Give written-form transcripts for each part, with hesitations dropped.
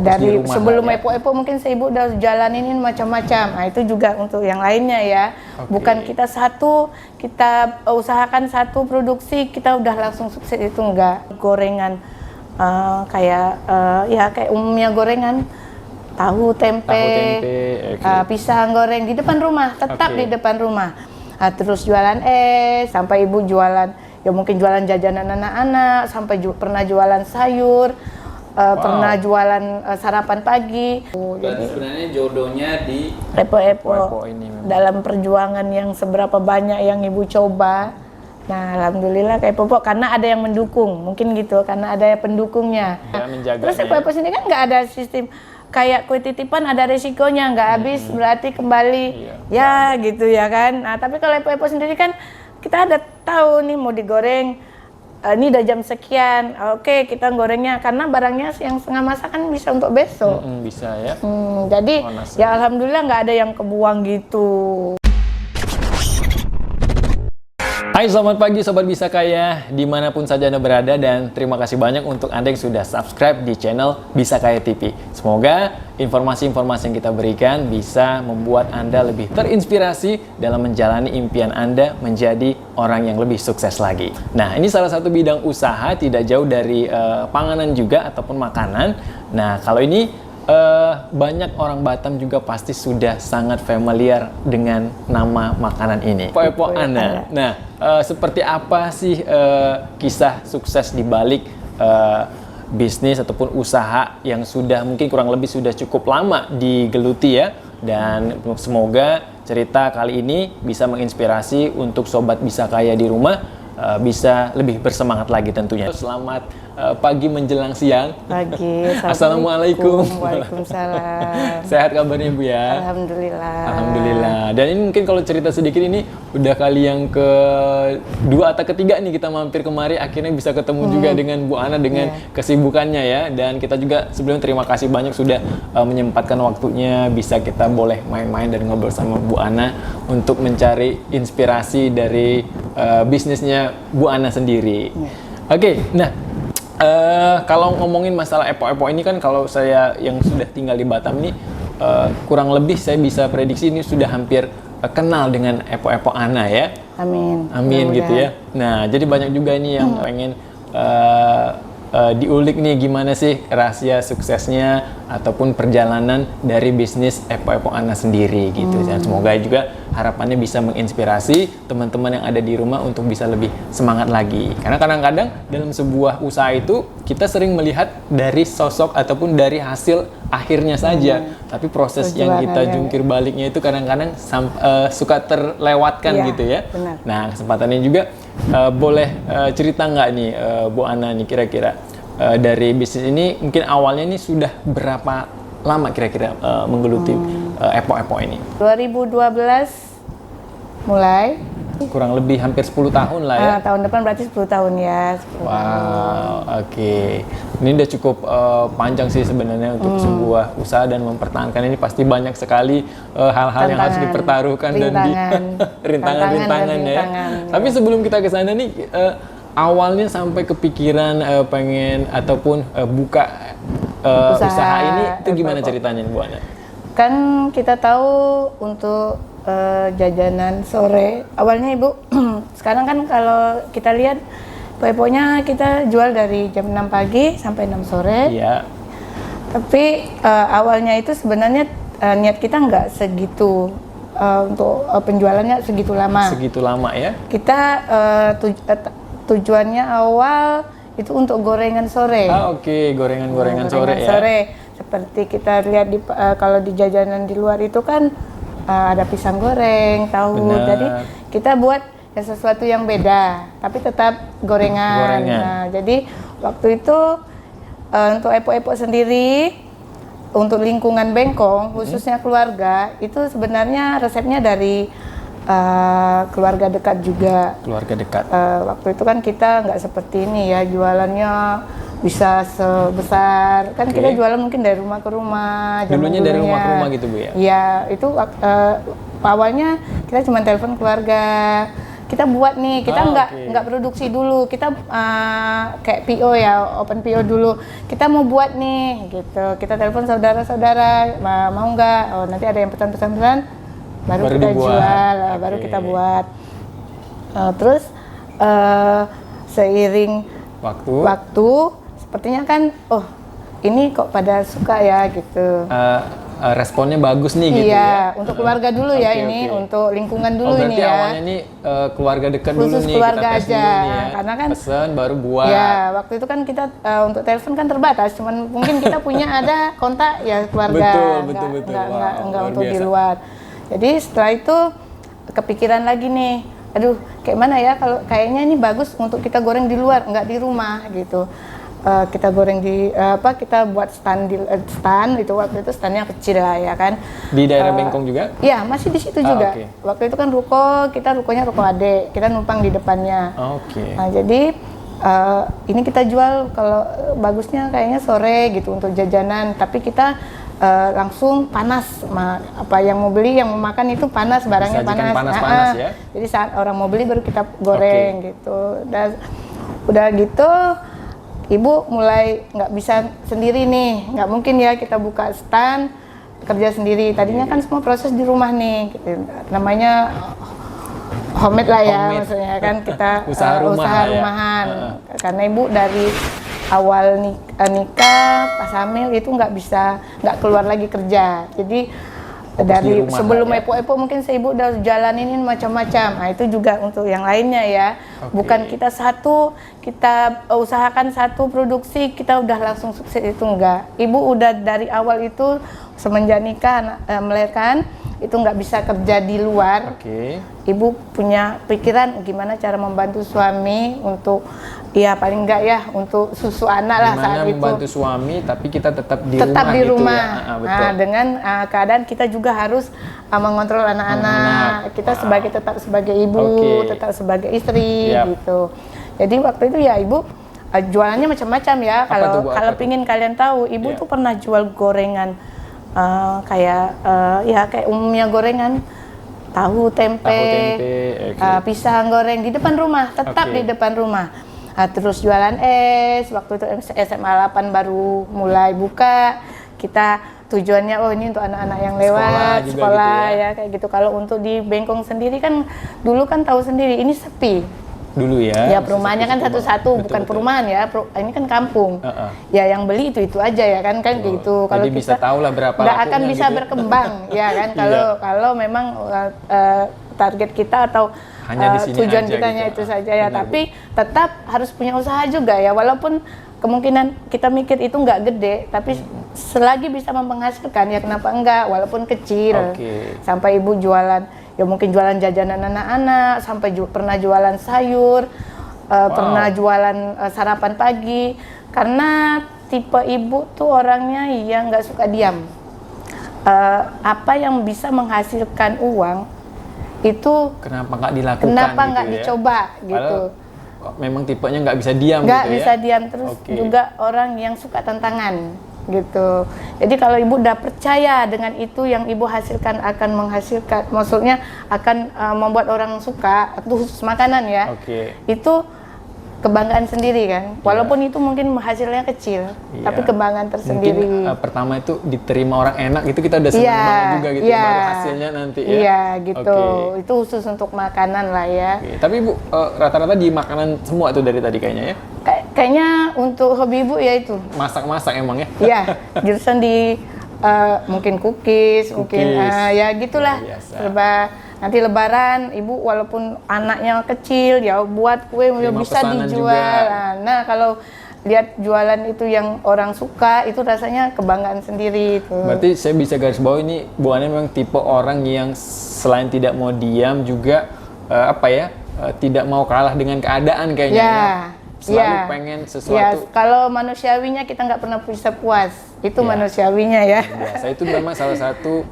dari sebelum ya? Epo-Epo mungkin ibu udah jalanin macam-macam. Nah itu juga untuk yang lainnya ya. Bukan kita usahakan satu produksi kita udah langsung sukses, itu enggak. Gorengan kayak umumnya gorengan tahu tempe, pisang goreng di depan rumah, tetap di depan rumah. Terus jualan sampai ibu jualan ya mungkin jualan jajanan anak-anak, sampai pernah jualan sayur. Pernah jualan sarapan pagi. Jadi sebenarnya jodohnya di Epo-Epo ini dalam perjuangan yang seberapa banyak yang ibu coba. Nah, alhamdulillah kayak Epo-Epo karena ada yang mendukung, mungkin gitu, karena ada pendukungnya. Ya, terus Epo-Epo sendiri kan nggak ada sistem kayak kue titipan, ada resikonya, nggak habis berarti kembali gitu ya kan. Nah, tapi kalau Epo-Epo sendiri kan kita ada tahu nih mau digoreng. Ini udah jam sekian, oke kita gorengnya karena barangnya yang setengah masak kan bisa untuk besok. Bisa ya. Jadi ya alhamdulillah nggak ada yang kebuang gitu. Hai, selamat pagi Sobat Bisa Kaya dimanapun saja Anda berada, dan terima kasih banyak untuk Anda yang sudah subscribe di channel Bisa Kaya TV. Semoga informasi-informasi yang kita berikan bisa membuat Anda lebih terinspirasi dalam menjalani impian Anda menjadi orang yang lebih sukses lagi. Nah, ini salah satu bidang usaha tidak jauh dari panganan juga ataupun makanan. Nah, kalau ini banyak orang Batam juga pasti sudah sangat familiar dengan nama makanan ini, Epo-Epo Ana. Nah, seperti apa sih kisah sukses di balik bisnis ataupun usaha yang sudah mungkin kurang lebih sudah cukup lama digeluti ya? Dan semoga cerita kali ini bisa menginspirasi untuk Sobat Bisa Kaya di rumah bisa lebih bersemangat lagi tentunya. Selamat pagi menjelang siang. Assalamualaikum. Waalaikumsalam. Sehat kabarnya Bu ya? Alhamdulillah. Alhamdulillah. Dan ini mungkin kalau cerita sedikit, ini udah kali yang kedua atau ketiga nih kita mampir kemari, akhirnya bisa ketemu juga dengan Bu Ana dengan kesibukannya ya. Dan kita juga sebelumnya terima kasih banyak sudah menyempatkan waktunya bisa kita boleh main-main dan ngobrol sama Bu Ana untuk mencari inspirasi dari bisnisnya Bu Ana sendiri. Oke, nah kalau ngomongin masalah Epo-Epo ini kan, kalau saya yang sudah tinggal di Batam ini kurang lebih saya bisa prediksi ini sudah hampir kenal dengan Epo-Epo Ana ya. Amin gitu ya. Nah, jadi banyak juga ini yang pengen diulik nih gimana sih rahasia suksesnya ataupun perjalanan dari bisnis Epo-Epo Ana sendiri gitu. Dan semoga juga harapannya bisa menginspirasi teman-teman yang ada di rumah untuk bisa lebih semangat lagi. Karena kadang-kadang dalam sebuah usaha itu kita sering melihat dari sosok ataupun dari hasil akhirnya saja, tapi proses yang kita jungkir baliknya itu kadang-kadang suka terlewatkan gitu ya. Benar. Nah, kesempatannya juga boleh cerita nggak nih Bu Ana nih kira-kira dari bisnis ini mungkin awalnya ini sudah berapa lama kira-kira menggeluti Epo-Epo ini? 2012 mulai. Kurang lebih hampir 10 tahun lah ya. Tahun depan berarti 10 tahun ya. 10 Wow, oke. Ini udah cukup panjang sih sebenarnya untuk sebuah usaha, dan mempertahankan ini pasti banyak sekali hal-hal yang harus dipertaruhkan dan rintangan-rintangan ya. Tapi sebelum kita ke sana nih, awalnya sampai kepikiran pengen ataupun buka usaha ini itu gimana ceritanya Bu Ana? Kan kita tahu untuk jajanan sore awalnya Ibu sekarang kan kalau kita lihat Epo-Eponya kita jual dari jam 6 pagi sampai 6 sore. Iya. Tapi awalnya itu sebenarnya niat kita nggak segitu untuk penjualannya segitu lama. Segitu lama ya? Kita tujuannya awal itu untuk gorengan sore. Oke. Gorengan sore ya. Seperti kita lihat kalau di jajanan di luar itu kan ada pisang goreng, tahu. Jadi kita buat sesuatu yang beda, tapi tetap gorengan. Nah, jadi waktu itu untuk Epo-Epo sendiri, untuk lingkungan Bengkong, khususnya keluarga, itu sebenarnya resepnya dari keluarga dekat juga. Keluarga dekat. Waktu itu kan kita nggak seperti ini ya, jualannya bisa sebesar, kan kita jualan mungkin dari rumah ke rumah. Dulunya dari rumah ke rumah gitu Bu ya? Iya, itu awalnya kita cuma telepon keluarga, kita buat nih, kita nggak produksi dulu, kita kayak PO ya, open PO dulu, kita mau buat nih gitu, kita telepon saudara-saudara mau nggak, oh nanti ada yang pesan-pesan baru kita dibuat. Jual, baru kita buat. Terus seiring waktu sepertinya kan, oh ini kok pada suka ya gitu. Responnya bagus nih gitu ya. Iya, untuk keluarga dulu ya ini, untuk lingkungan dulu ini ya. Berarti awalnya nih keluarga dekat dulu Khusus nih, keluarga kita tes aja, dulu nih ya. karena kan pesen baru buat. Ya, waktu itu kan kita untuk telepon kan terbatas, cuman mungkin kita punya ada kontak ya keluarga. Betul. Enggak untuk di luar. Jadi setelah itu kepikiran lagi nih, aduh kayak mana ya kalau kayaknya ini bagus untuk kita goreng di luar, enggak di rumah gitu. Kita goreng di kita buat stand itu, waktu itu standnya kecil lah ya kan. Di daerah Bengkong juga? Iya, masih di situ juga. Okay. Waktu itu kan rukonya ruko adek, kita numpang di depannya. Nah, jadi ini kita jual kalau bagusnya kayaknya sore gitu untuk jajanan, tapi kita langsung panas, apa yang mau beli, yang mau makan itu panas, barangnya panas ya. Jadi saat orang mau beli baru kita goreng gitu. Dan udah gitu Ibu mulai nggak bisa sendiri nih, nggak mungkin ya kita buka stand kerja sendiri. Tadinya kan semua proses di rumah nih, gitu. Namanya homemade lah ya, maksudnya kan kita usaha rumahan. Karena Ibu dari awal nikah pas hamil itu nggak keluar lagi kerja. Jadi dari sebelum Epo mungkin Ibu udah jalanin macam-macam. Nah itu juga untuk yang lainnya ya. Bukan kita usahakan satu produksi kita udah langsung sukses, itu enggak. Ibu udah dari awal itu semenjak nikah melahirkan itu nggak bisa kerja di luar. Ibu punya pikiran gimana cara membantu suami untuk ya paling enggak ya untuk susu anak lah saat itu. Membantu suami tapi kita tetap di rumah. Gitu ya. Nah, dengan keadaan kita juga harus mengontrol anak-anak. Kita tetap sebagai ibu, tetap sebagai istri gitu. Jadi waktu itu ya Ibu jualannya macam-macam ya. Kalau pingin kalian tahu, Ibu tuh pernah jual gorengan kayak umumnya gorengan, tahu tempe, pisang goreng di depan rumah, tetap di depan rumah. Terus jualan es, waktu itu SMA 8 baru mulai buka. Kita tujuannya ini untuk anak-anak yang lewat sekolah gitu ya kayak gitu. Kalau untuk di Bengkong sendiri kan dulu kan tahu sendiri ini sepi. Dulu ya. Ya perumahannya kan satu-satu, bukan perumahan ya. Ini kan kampung. Ya yang beli itu aja ya kan gitu. Kalau kita bisa tahu lah berapa nggak akan bisa berkembang ya kan kalau memang target kita atau hanya di sini tujuan aja kita gitu. itu saja ya. Tapi tetap harus punya usaha juga ya, walaupun kemungkinan kita mikir itu nggak gede, tapi selagi bisa menghasilkan ya kenapa enggak, walaupun kecil. Sampai Ibu jualan, ya mungkin jualan jajanan anak-anak, sampai pernah jualan sayur, pernah jualan sarapan pagi. Karena tipe Ibu tuh orangnya yang nggak suka diam. Apa yang bisa menghasilkan uang itu kenapa nggak dilakukan? Kenapa gitu nggak dicoba gitu? Memang tipenya nggak bisa diam. Nggak gitu bisa ya? diam, terus juga orang yang suka tantangan gitu. Jadi kalau Ibu udah percaya dengan itu yang Ibu hasilkan akan menghasilkan, maksudnya akan membuat orang suka, itu khusus makanan ya. Itu kebanggaan sendiri kan, walaupun itu mungkin hasilnya kecil, tapi kebanggaan tersendiri. Mungkin pertama itu diterima orang enak, itu kita udah senang banget juga gitu, baru hasilnya nanti ya. Iya gitu, itu khusus untuk makanan lah ya. Tapi Ibu rata-rata di makanan semua tuh dari tadi kayaknya ya? Kayaknya untuk hobi Ibu ya itu. Masak-masak emang ya? Iya, jurusan di mungkin cookies. Mungkin ya gitulah. Serba. Nanti Lebaran, Ibu walaupun anaknya kecil, ya buat kue bisa dijual. Nah, kalau lihat jualan itu yang orang suka, itu rasanya kebanggaan sendiri. Itu. Berarti saya bisa garis bawah ini, Bu Ani memang tipe orang yang selain tidak mau diam juga tidak mau kalah dengan keadaan kayaknya. Selalu pengen sesuatu. Ya, kalau manusiawinya kita nggak pernah bisa puas. Itu manusiawinya ya. Biasa itu memang salah satu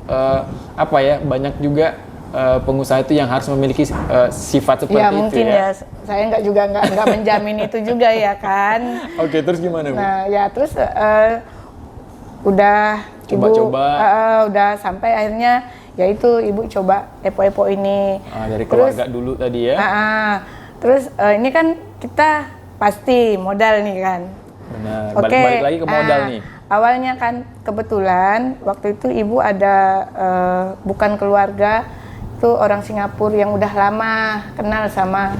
banyak juga pengusaha itu yang harus memiliki sifat seperti itu ya. Mungkin ya. Saya nggak menjamin itu juga ya kan. Terus gimana Bu? Nah ya terus udah coba-coba. Udah sampai akhirnya yaitu ibu coba EPO-EPO ini. Dari keluarga dulu tadi ya. Terus ini kan kita pasti modal nih kan. Benar. Balik lagi ke modal nih. Awalnya kan kebetulan waktu itu ibu ada bukan keluarga, itu orang Singapura yang udah lama kenal sama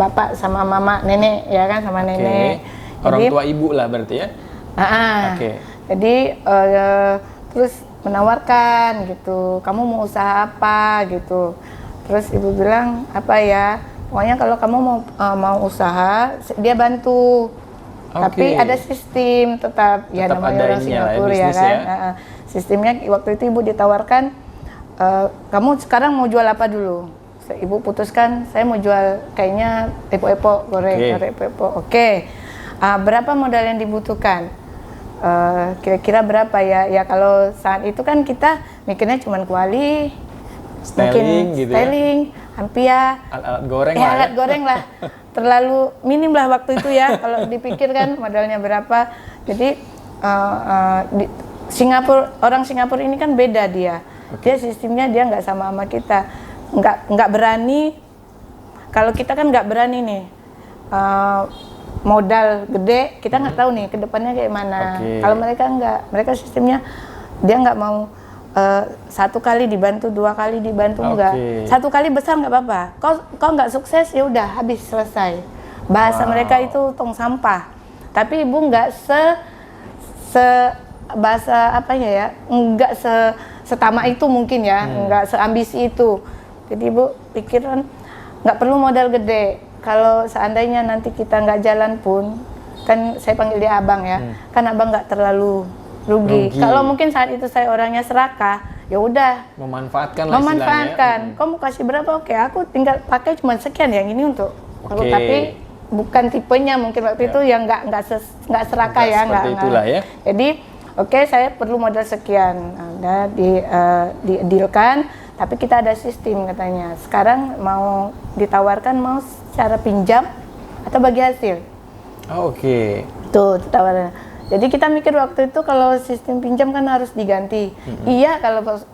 bapak sama mama, nenek ya kan, sama nenek. Orang tua ibu lah berarti ya. Jadi terus menawarkan gitu, kamu mau usaha apa gitu. Terus ibu bilang apa ya, pokoknya kalau kamu mau usaha dia bantu. Tapi ada sistem tetap ya, namanya orang Singapura ya kan. Sistemnya waktu itu ibu ditawarkan, kamu sekarang mau jual apa dulu? Ibu putuskan saya mau jual kayaknya EPO-EPO goreng, EPO-EPO. Berapa modal yang dibutuhkan? Kira-kira berapa ya? Ya kalau saat itu kan kita mikirnya cuma kuali, styling gitu styling, ampia, alat goreng lah. Alat goreng lah. Terlalu minim lah waktu itu ya kalau dipikirkan modalnya berapa. Jadi orang Singapura ini kan beda dia. Dia sistemnya dia nggak sama kita. Nggak berani. Kalau kita kan nggak berani nih. Modal gede, kita nggak tahu nih ke depannya kayak mana. Kalau mereka nggak, mereka sistemnya dia nggak mau satu kali dibantu, dua kali dibantu, enggak. Satu kali besar nggak apa-apa. Kau nggak sukses ya udah habis selesai. Bahasa mereka itu tong sampah. Tapi ibu nggak bahasa apa ya, nggak setama itu mungkin ya, nggak seambisi itu. Jadi ibu pikiran nggak perlu modal gede. Kalau seandainya nanti kita nggak jalan pun, kan saya panggil dia abang ya, kan abang nggak terlalu rugi. Kalau mungkin saat itu saya orangnya serakah, ya udah memanfaatkan. Kau mau kasih berapa? Oke, aku tinggal pakai cuma sekian yang ini untuk aku. Tapi bukan tipenya mungkin waktu itu yang nggak serakah ya, nggak. Itulah ya. Jadi saya perlu modal sekian, nah, di-dealkan. Tapi kita ada sistem katanya. Sekarang mau ditawarkan mau secara pinjam atau bagi hasil. Tuh tawarannya. Jadi kita mikir waktu itu kalau sistem pinjam kan harus diganti. Iya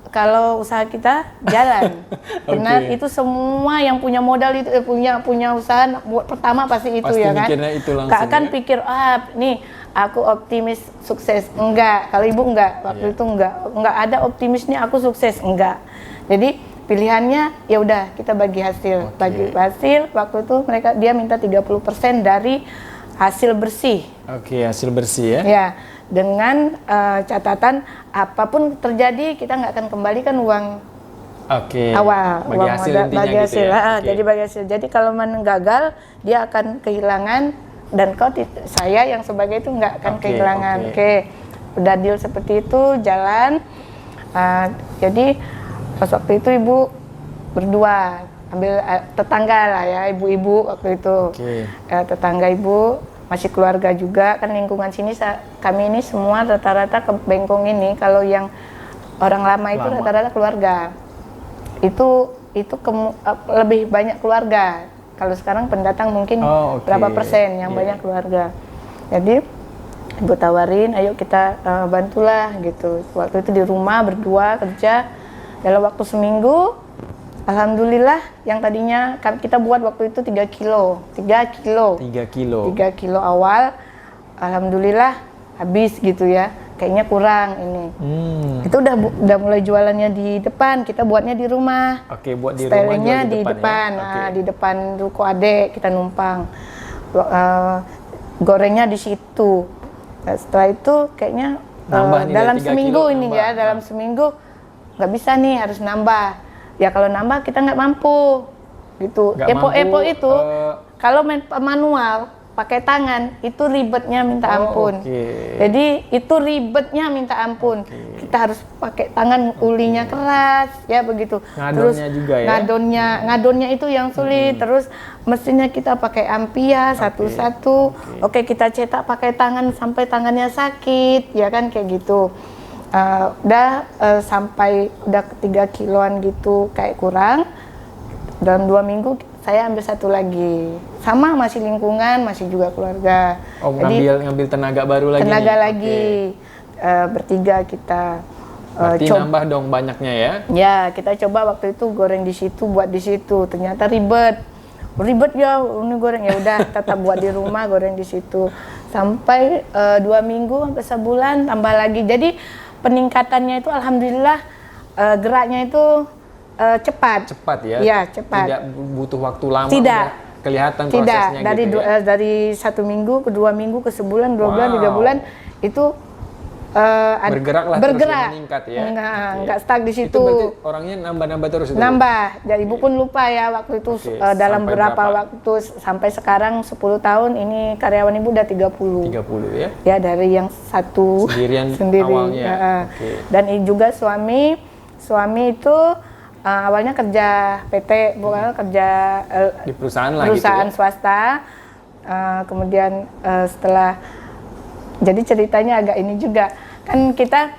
kalau usaha kita jalan. Benar itu semua yang punya modal itu punya usaha pertama pasti itu pasti ya kan. Itu langsung, Gak akan pikir nih aku optimis sukses. Enggak, kalau ibu enggak. Waktu itu enggak ada optimisnya aku sukses, enggak. Jadi pilihannya ya udah kita bagi hasil. Bagi hasil waktu itu dia minta 30% dari hasil bersih. Hasil bersih ya. Ya, dengan catatan apapun terjadi kita nggak akan kembalikan uang awal, bagi uang hasil modal, intinya bagi hasil. gitu ya. Jadi bagi hasil. Jadi kalau gagal dia akan kehilangan dan saya yang sebagai itu nggak akan kehilangan. Udah deal seperti itu jalan. Jadi pas waktu itu ibu berdua ambil tetangga lah ya, ibu-ibu waktu itu. Tetangga ibu masih keluarga juga kan, lingkungan sini kami ini semua rata-rata ke Bengkong ini kalau yang orang lama itu rata-rata keluarga. Itu lebih banyak keluarga. Kalau sekarang pendatang mungkin berapa persen yang banyak keluarga. Jadi ibu tawarin, ayo kita bantulah gitu. Waktu itu di rumah berdua kerja dalam waktu seminggu. Alhamdulillah yang tadinya kita buat waktu itu 3 kilo awal, alhamdulillah habis gitu ya, kayaknya kurang ini. Itu udah mulai jualannya di depan, kita buatnya di rumah. Buat di stylingnya rumah di depan, ya? Di depan ruko adek kita numpang. Gorengnya di situ. Nah, setelah itu kayaknya dalam seminggu ini ya, dalam seminggu nggak bisa nih, harus nambah. Ya kalau nambah kita nggak mampu gitu. EPO itu kalau manual pakai tangan itu ribetnya minta ampun. Jadi itu ribetnya minta ampun. Kita harus pakai tangan, ulinya keras ya begitu. Ngadonnya juga ya. Ngadonnya itu yang sulit. Terus mestinya kita pakai ampia satu-satu. Kita cetak pakai tangan sampai tangannya sakit ya kan kayak gitu. Sampai udah 3 kiloan gitu kayak kurang, dalam 2 minggu saya ambil satu lagi, sama masih lingkungan, masih juga keluarga. Jadi ngambil tenaga baru lagi. Bertiga kita Berarti nambah dong banyaknya ya? Ya, kita coba waktu itu goreng di situ, buat di situ. Ternyata ribet ya ini goreng, ya udah tetap buat di rumah, goreng di situ. Sampai 2 minggu sampai sebulan tambah lagi. Jadi peningkatannya itu alhamdulillah geraknya itu cepat. Cepat ya? Iya, cepat. Tidak butuh waktu lama. Tidak. Kelihatan Tidak. prosesnya gitu ya? Dari 1 minggu ke 2 minggu ke sebulan, 2 bulan, 3 bulan itu bergerak terus meningkat ya? Enggak stuck di situ. Itu berarti orangnya nambah terus itu? Nambah. Jadi ibu pun lupa ya waktu itu dalam berapa waktu sampai sekarang 10 tahun ini karyawan ibu udah 30. 30 ya? Ya, dari yang satu sendiri. Awalnya. Dan juga suami itu awalnya kerja PT, bukan kerja di perusahaan lah perusahaan gitu ya? swasta. Kemudian setelah, jadi ceritanya agak ini juga, kan kita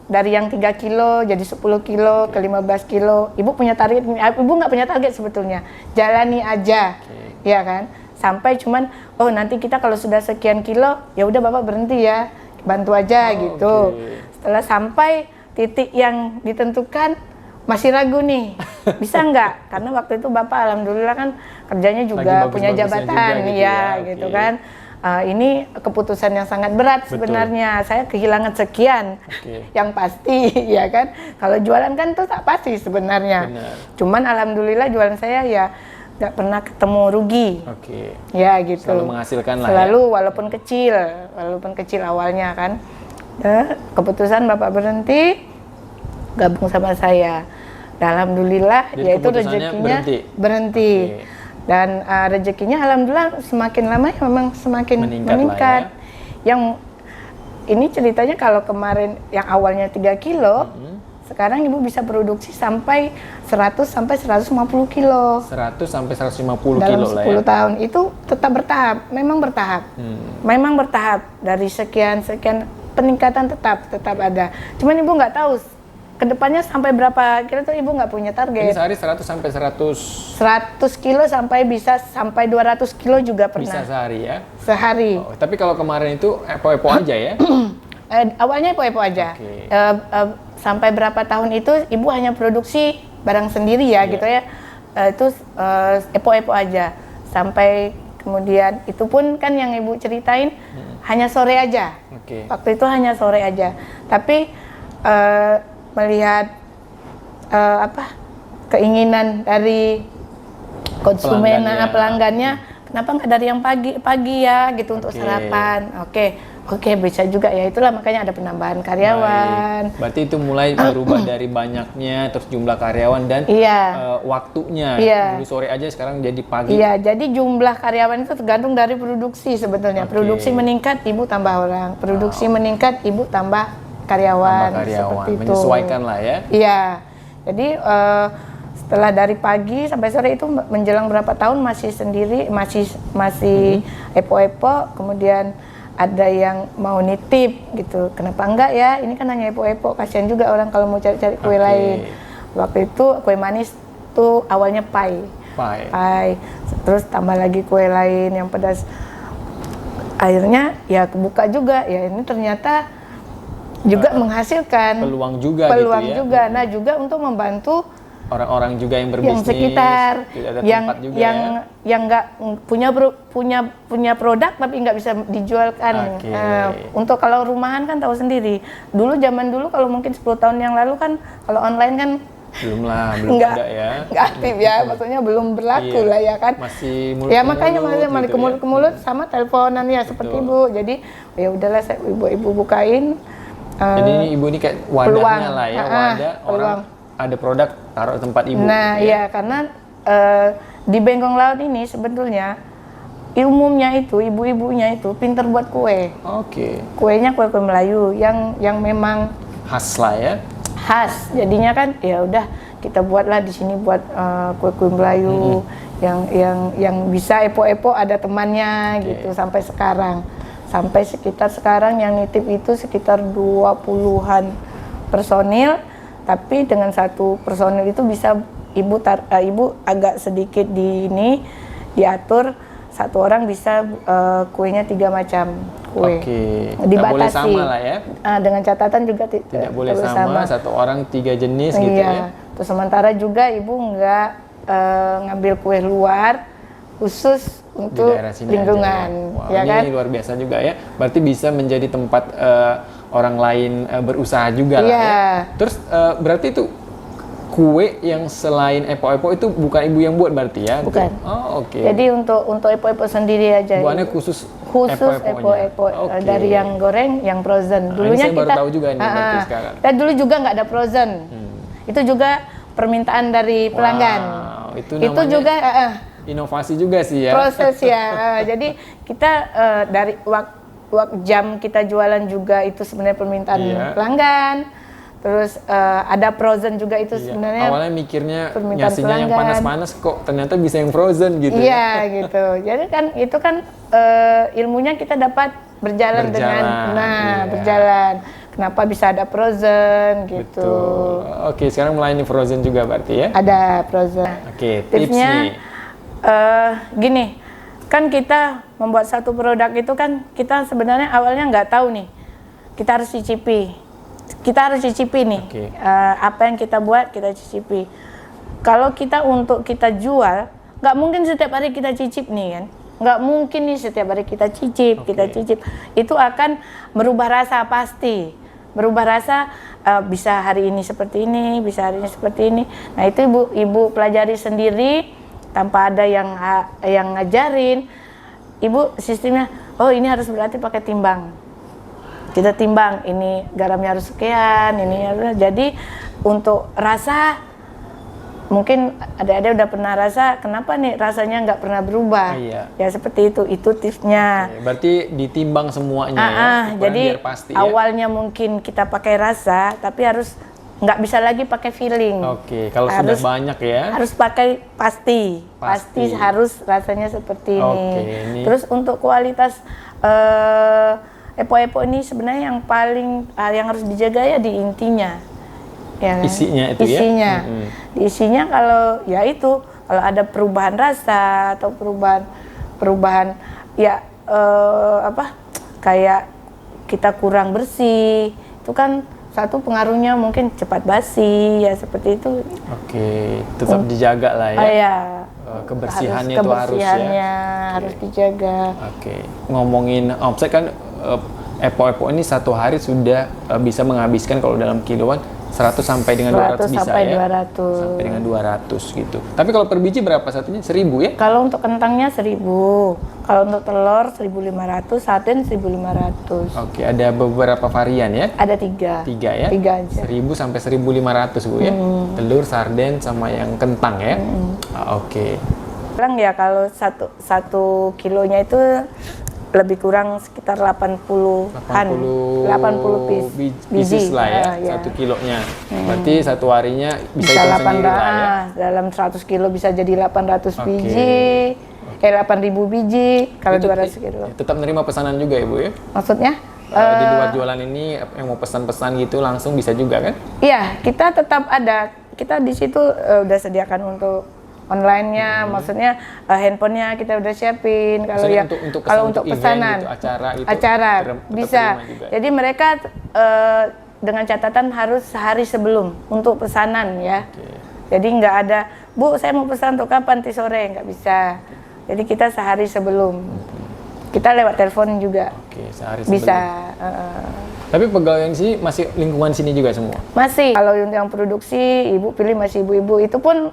dari yang 3 kilo jadi 10 kilo ke 15 kilo. Ibu punya target, ibu nggak punya target sebetulnya, jalani aja, ya kan? Sampai cuman, oh nanti kita kalau sudah sekian kilo, ya udah bapak berhenti ya, bantu aja gitu. Setelah sampai titik yang ditentukan, masih ragu nih, bisa nggak? Karena waktu itu bapak alhamdulillah kan kerjanya juga punya jabatan, juga, ya gitu kan. Ini keputusan yang sangat berat sebenarnya. Saya kehilangan sekian, yang pasti, ya kan. Kalau jualan kan itu tak pasti sebenarnya. Cuman alhamdulillah jualan saya ya nggak pernah ketemu rugi. Ya gitu. Selalu menghasilkan lah. Selalu ya? walaupun kecil awalnya kan. Keputusan bapak berhenti, gabung sama saya. Alhamdulillah, yaitu rezekinya berhenti. Dan rezekinya alhamdulillah semakin lama ya memang semakin meningkat. Ya. Yang ini ceritanya kalau kemarin yang awalnya 3 kilo, sekarang ibu bisa produksi sampai 100 sampai 150 kilo. 100 sampai 150 dalam kilo 10 lah ya. tahun itu tetap bertahap, memang bertahap. Memang bertahap, dari sekian peningkatan tetap ada. Cuman ibu nggak tahu kedepannya sampai berapa kilo tuh ibu nggak punya target. Ini sehari 100 sampai 100 kilo sampai bisa sampai 200 kilo juga pernah. Bisa sehari ya? Sehari. Tapi kalau kemarin itu epo-epo aja ya? Awalnya epo-epo aja. Sampai berapa tahun itu ibu hanya produksi barang sendiri ya gitu ya. Itu epo-epo aja. Sampai kemudian itu pun kan yang ibu ceritain hanya sore aja. Waktu itu hanya sore aja. Tapi melihat keinginan dari konsumen pelanggannya, kenapa nggak dari yang pagi ya gitu untuk sarapan. Oke, bisa juga ya, itulah makanya ada penambahan karyawan. Berarti itu mulai berubah dari banyaknya terus jumlah karyawan dan waktunya. Dulu sore aja sekarang jadi pagi. Iya, jadi jumlah karyawan itu tergantung dari produksi sebetulnya. Produksi meningkat, ibu tambah orang. Produksi meningkat, ibu tambah karyawan. Seperti itu. Menyesuaikan lah ya. Iya. Jadi setelah dari pagi sampai sore itu menjelang berapa tahun masih sendiri, masih epo-epo, kemudian ada yang mau nitip gitu. Kenapa enggak ya? Ini kan hanya epo-epo, kasihan juga orang kalau mau cari-cari kue lain. Waktu itu kue manis tuh awalnya pai. Terus tambah lagi kue lain yang pedas. Akhirnya ya kebuka juga. Ya ini ternyata juga menghasilkan peluang juga gitu ya. Nah juga untuk membantu orang-orang juga yang berbisnis, yang sekitar, yang nggak punya produk tapi nggak bisa dijualkan. Untuk kalau rumahan kan tahu sendiri. Zaman dulu kalau mungkin 10 tahun yang lalu kan kalau online kan belum ada ya. Nggak aktif ya, maksudnya belum berlaku lah ya kan. Masih mulut ya makanya masih ke mulut ke mulut sama teleponan ya. Seperti ibu. Jadi ya udahlah ibu bukain. Jadi ini ibu ini kayak wadahnya lah ya, wadah orang ada produk taruh tempat ibu. Nah iya karena di Bengkong Laut ini sebetulnya umumnya itu ibu-ibunya itu pinter buat kue. Kuenya kue Melayu yang memang khas lah ya. Khas, jadinya kan ya udah kita buatlah di sini buat kue Melayu yang bisa epo-epo ada temannya gitu sampai sekarang. Sampai sekitar sekarang yang nitip itu sekitar 20-an personil, tapi dengan satu personil itu bisa ibu agak sedikit diatur, satu orang bisa kuenya 3 macam kue. Oke. Dibatasi. Nggak boleh sama lah ya. Dengan catatan juga Tidak boleh sama, satu orang 3 jenis gitu ya. Terus sementara juga ibu nggak ngambil kue luar khusus untuk Di daerah sini lingkungan, aja, ya ini kan? luar biasa juga ya. Berarti bisa menjadi tempat orang lain berusaha juga lah ya. Terus berarti itu kue yang selain epok-epok itu bukan ibu yang buat berarti ya? Bukan. Oh, oke. Jadi untuk epok-epok sendiri aja. Buannya khusus epok-epok dari yang goreng, yang frozen. Dulunya ini saya baru tahu juga ini berarti sekarang. Kita dulu juga nggak ada frozen. Itu juga permintaan dari pelanggan. Wow, itu juga inovasi juga sih ya. Proses ya. Jadi kita dari waktu jam kita jualan juga itu sebenarnya permintaan pelanggan. Terus ada frozen juga itu sebenarnya. Awalnya mikirnya nyasinya yang panas-panas kok ternyata bisa yang frozen gitu. Iya gitu. Jadi kan itu kan ilmunya kita dapat berjalan. Berjalan. Kenapa bisa ada frozen gitu. Betul. Oke, sekarang melayani frozen juga berarti ya? Ada frozen. Oke, tipsnya gini, kan kita membuat satu produk itu kan kita sebenarnya awalnya nggak tahu nih. Kita harus cicipi. Kita harus cicipi nih, apa yang kita buat kita cicipi. Kalau kita untuk kita jual, nggak mungkin setiap hari kita cicip nih kan. Nggak mungkin nih setiap hari kita cicip, kita cicip. Itu akan berubah rasa pasti. Berubah rasa bisa hari ini seperti ini, bisa hari ini seperti ini. Nah itu ibu pelajari sendiri tanpa ada yang ngajarin. Ibu sistemnya, oh ini harus berarti pakai timbang. Kita timbang, ini garamnya harus sekian, ini harus. Jadi untuk rasa, mungkin adik-adik udah pernah rasa, kenapa nih rasanya nggak pernah berubah? Ya seperti itu tipsnya. Berarti ditimbang semuanya ya, jadi biar pasti awalnya mungkin kita pakai rasa, tapi harus nggak bisa lagi pakai feeling. Kalau sudah banyak ya. Harus pakai pasti harus rasanya seperti ini. Terus untuk kualitas epok-epok ini sebenarnya yang paling yang harus dijaga ya di intinya. Ya, isinya itu isinya. Di isinya kalau ya itu kalau ada perubahan rasa atau perubahan ya kayak kita kurang bersih, itu kan satu pengaruhnya mungkin cepat basi ya seperti itu. Tetap dijaga lah ya. Kebersihannya itu harus dijaga. Ngomongin omset kan epok-epok ini satu hari sudah bisa menghabiskan kalau dalam kiloan 100 sampai dengan 200 bisa sampai ya? 200. Sampai dengan 200 gitu. Tapi kalau per biji berapa satunya? 1000 ya? Kalau untuk kentangnya 1000. Kalau untuk telur 1500, sarden 1500. Ada beberapa varian ya? Ada 3. 3 ya? 3 aja. 1000 sampai 1500 Bu ya? Telur, sarden sama yang kentang ya? Kurang ya kalau satu kilonya itu lebih kurang sekitar 80-an. 80 pieces lah ya, 1 kilonya. Berarti satu harinya bisa 800 ya? Dalam 100 kilo bisa jadi 800 biji. 8.000 biji kalau 200 kilo. Tetap menerima pesanan juga Ibu ya? Maksudnya? Di luar jualan ini yang mau pesan-pesan gitu langsung bisa juga kan? Iya, kita tetap ada. Kita di situ udah sediakan untuk online-nya, maksudnya handphonenya kita udah siapin. Kalau untuk pesanan, gitu, acara bisa. Jadi mereka dengan catatan harus sehari sebelum untuk pesanan ya. Jadi nggak ada, Bu saya mau pesan untuk kapan? Nanti sore, nggak bisa. Jadi kita sehari sebelum. Kita lewat telepon juga. Sehari sebelum. Bisa. Tapi pegawai yang sini masih lingkungan sini juga semua? Masih. Kalau yang produksi, ibu pilih masih ibu-ibu. Itu pun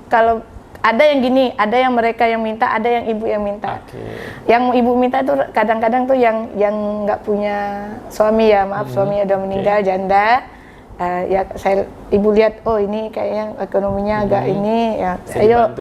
kalau ada yang gini, ada yang mereka yang minta, ada yang ibu yang minta. Yang ibu minta itu kadang-kadang tuh yang nggak punya suami ya, maaf suaminya udah meninggal, janda. Ya ibu lihat, oh ini kayaknya ekonominya agak ini, ya ayo.